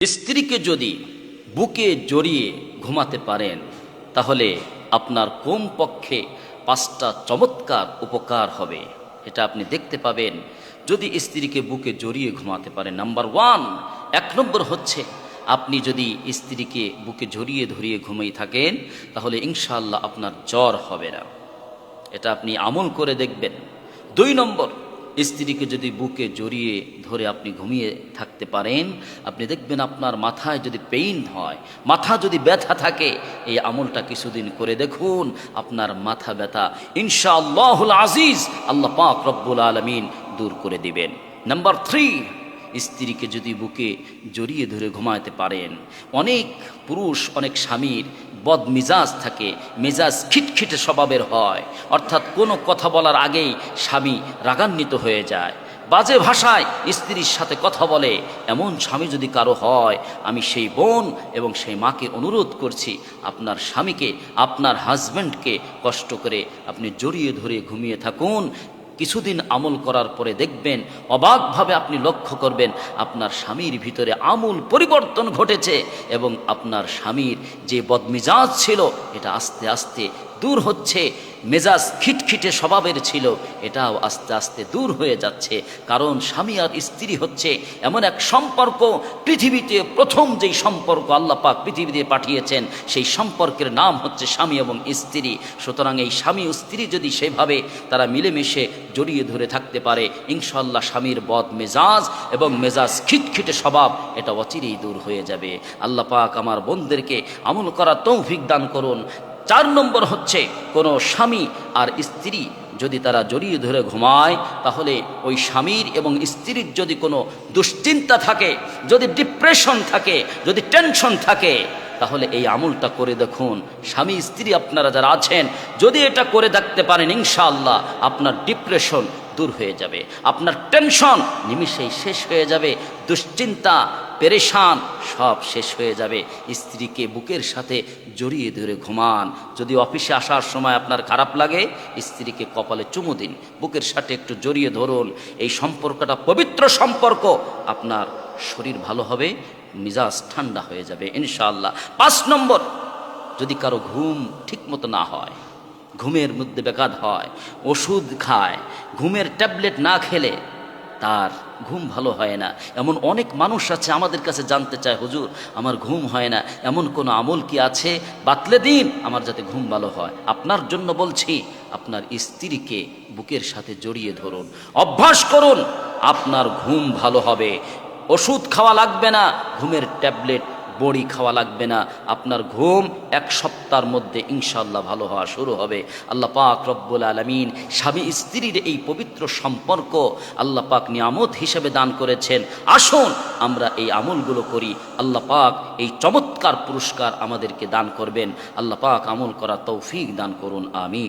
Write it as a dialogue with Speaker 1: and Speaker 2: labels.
Speaker 1: স্ত্রীকে যদি বুকে জড়িয়ে ঘুমাতে পারেন তাহলে আপনার কমপক্ষে 5টা চমৎকার উপকার হবে। এটা আপনি দেখতে পাবেন যদি স্ত্রীকে বুকে জড়িয়ে ঘুমাতে পারেন। নাম্বার 1, 1 নম্বর হচ্ছে আপনি যদি স্ত্রীকে বুকে জড়িয়ে ধরিয়ে ঘুমিয়ে থাকেন তাহলে ইনশাআল্লাহ আপনার জ্বর হবে না। এটা আপনি আমল করে দেখবেন। 2 নম্বর, স্ত্রীকে যদি বুকে জড়িয়ে ধরে আপনি ঘুমিয়ে থাকতে পারেন, আপনি দেখবেন আপনার মাথায় যদি পেইন হয়, মাথা যদি ব্যথা থাকে, এই আমলটা কিছুদিন করে দেখুন, আপনার মাথা ব্যথা ইনশাআল্লাহুল আজিজ আল্লাহ পাক রব্বুল আলামিন দূর করে দিবেন। নাম্বার 3, স্ত্রীকে যদি বুকে জড়িয়ে ধরে ঘুমাতে পারেন, অনেক পুরুষ অনেক স্বামীর বদ মিজাজ থাকে, মেজাজ খিটখিটে স্বভাবের হয়, অর্থাৎ কোনো কথা বলার আগেই স্বামী রাগান্বিত হয়ে যায়, বাজে ভাষায় স্ত্রীর সাথে কথা বলে। এমন স্বামী যদি কারো হয়, আমি সেই বোন এবং সেই মাকে অনুরোধ করছি, আপনার স্বামীকে, আপনার হাজব্যান্ডকে কষ্ট করে আপনি জড়িয়ে ধরে ঘুমিয়ে থাকুন। কিছুদিন আমল করার পরে দেখবেন, অবাকভাবে আপনি লক্ষ্য করবেন আপনার স্বামীর ভিতরে আমূল পরিবর্তন ঘটেছে এবং আপনার স্বামীর যে বদমিজাজ ছিল এটা আস্তে আস্তে দূর হচ্ছে। মেজাজ খিটখিটে স্বভাবের ছিল, এটাও আস্তে আস্তে দূর হয়ে যাচ্ছে। কারণ স্বামী আর স্ত্রী হচ্ছে এমন এক সম্পর্ক, পৃথিবীতে প্রথম যেই সম্পর্ক আল্লাহ পাক পৃথিবীতে পাঠিয়েছেন, সেই সম্পর্কের নাম হচ্ছে স্বামী এবং স্ত্রী। সুতরাং এই স্বামী ও স্ত্রী যদি সেভাবে তারা মিলেমিশে জড়িয়ে ধরে থাকতে পারে, ইনশাআল্লাহ স্বামীর বদ মেজাজ এবং মেজাজ খিটখিটে স্বভাব এটা অচিরেই দূর হয়ে যাবে। আল্লাহ পাক আমার বোনদেরকে আমল করার তৌফিক দান করুন। 4 নম্বর হচ্ছে, কোনো স্বামী আর স্ত্রী যদি তারা জড়িয়ে ধরে ঘুমায়, তাহলে ওই স্বামীর এবং স্ত্রীর যদি কোনো দুশ্চিন্তা থাকে, যদি ডিপ্রেশন থাকে, যদি টেনশন থাকে, তাহলে এই আমলটা করে দেখুন। স্বামী স্ত্রী আপনারা যারা আছেন, যদি এটা করে দেখতে পারেন, ইনশাআল্লাহ আপনার ডিপ্রেশন দূর হয়ে যাবে, আপনার টেনশন নিমিষেই শেষ হয়ে যাবে, দুশ্চিন্তা পেরেশান সব শেষ হয়ে যাবে। স্ত্রীকে বুকের সাথে জড়িয়ে ধরে ঘুমান। যদি অফিসে আসার সময় আপনার খারাপ লাগে, স্ত্রীকে কপালে চুমু দিন, বুকের সাথে একটু জড়িয়ে ধরুন। এই সম্পর্কটা পবিত্র সম্পর্ক, আপনার শরীর ভালো হবে, মিজাজ ঠান্ডা হয়ে যাবে ইনশাআল্লাহ। 5 নম্বর, যদি কারো ঘুম ঠিক মতো না হয়, ঘুমের মধ্যে ব্যাঘাত হয়, ওষুধ খায়, ঘুমের ট্যাবলেট না খেলে তার ঘুম ভালো হয় না, এমন অনেক মানুষ আছে আমাদের কাছে জানতে চায়, হুজুর আমার ঘুম হয় না, এমন কোনো আমল কি আছে বাতলে দিন আমার যাতে ঘুম ভালো হয়। আপনার জন্য বলছি, আপনার স্ত্রীকে বুকের সাথে জড়িয়ে ধরুন, অভ্যাস করুন, আপনার ঘুম ভালো হবে। ওষুধ খাওয়া লাগবে না, ঘুমের ট্যাবলেট বড়ি খাওয়া লাগবে না, আপনার ঘুম 1 সপ্তাহের মধ্যে ইনশাআল্লাহ ভালো হওয়া শুরু হবে। আল্লাহ পাক রব্বুল আলামিন স্বামী স্ত্রীর এই পবিত্র সম্পর্ক আল্লাহ পাক নিয়ামত হিসেবে দান করেছেন। আসুন আমরা এই আমলগুলো করি, আল্লাহ পাক এই চমৎকার পুরস্কার আমাদেরকে দান করবেন। আল্লাহ পাক আমল করা তৌফিক দান করুন, আমিন।